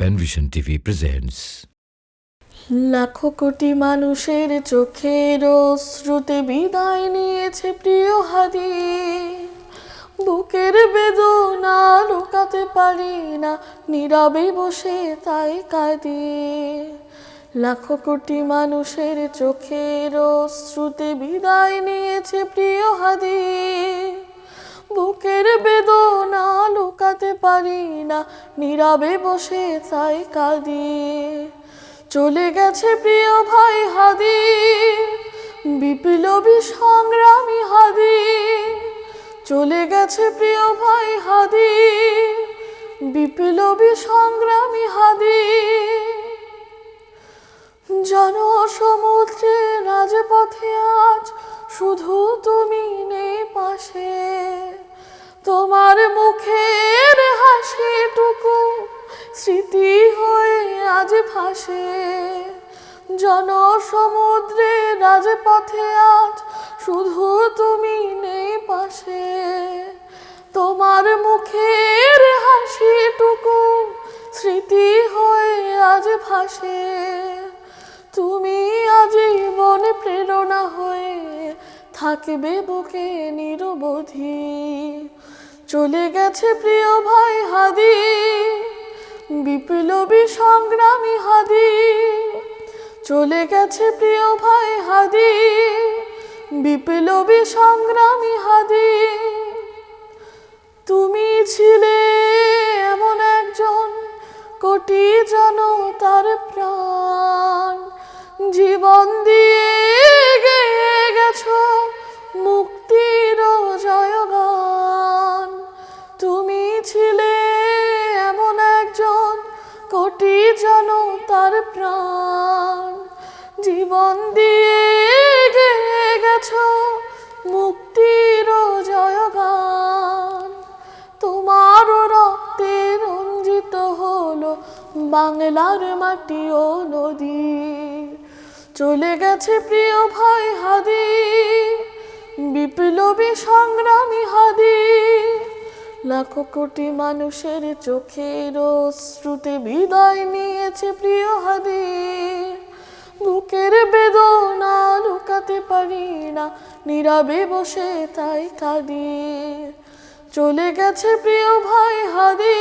পেনভিশন TV presents. লাখো কোটি মানুষের চোখের শ্রুতে বিদায় নিয়েছে প্রিয় হাদি। বুকের বেদনা লুকাতে পারি না, নীরবে বসে তাই কাঁদি। লাখো কোটি মানুষের চোখের শ্রুতে বিদায় নিয়েছে প্রিয় হাদি। বুকের বেদনা লুকাতে পারি না, নীরবে বসে তাই কাঁদি। চলে গেছে প্রিয় ভাই হাদি, বিপ্লবী সংগ্রামী হাদি। চলে গেছে প্রিয় ভাই হাদি, বিপ্লবী সংগ্রামী হাদি। জনসমুদ্রে রাজপথে আজ শুধু তুমি নেই পাশে। তোমার মুখের হাসিটুকু স্মৃতি হয়ে আজ ভাসে। জনসমুদ্রে রাজপথে আজ শুধু তুমি নেই পাশে। তোমার মুখের হাসিটুকু স্মৃতি হয়ে আজ ভাসে। তুমি আজীবন প্রেরণা হয়ে থাকবে বুকে নিরবধি। চলে গেছে প্রিয় ভাই হাদি, বিপ্লবী সংগ্রামী হাদি। চলে গেছে প্রিয় ভাই হাদি, বিপ্লবী সংগ্রামী হাদি। তুমি ছিলে এমন একজন কোটি জনতার প্রাণ, জীবন দিয়ে গেয়ে গেছো মুক্তির জয়গান। তুমি ছিলে এমন একজন কোটি জনতার প্রাণ, জীবন দিয়ে গেয়ে গেছো মুক্তির জয়গান। তোমার রক্তে রঞ্জিত হলো বাংলার মাটি ও নদী। চলে গেছে প্রিয় ভাই হাদি, বিপ্লবী সংগ্রামী হাদি। লাখো কোটি মানুষের চোখের শ্রুতে বিদায় নিয়েছে প্রিয় হাদি। বুকের বেদনা লুকাতে পারি না, নীরবে বসে তাই কাঁদি। চলে গেছে প্রিয় ভাই হাদি,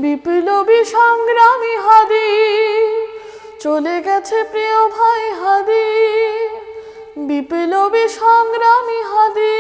বিপ্লবী সংগ্রামী হাদি। চলে গেছে প্রিয় ভাই হাদি, বিপ্লবী সংগ্রামী হাদি।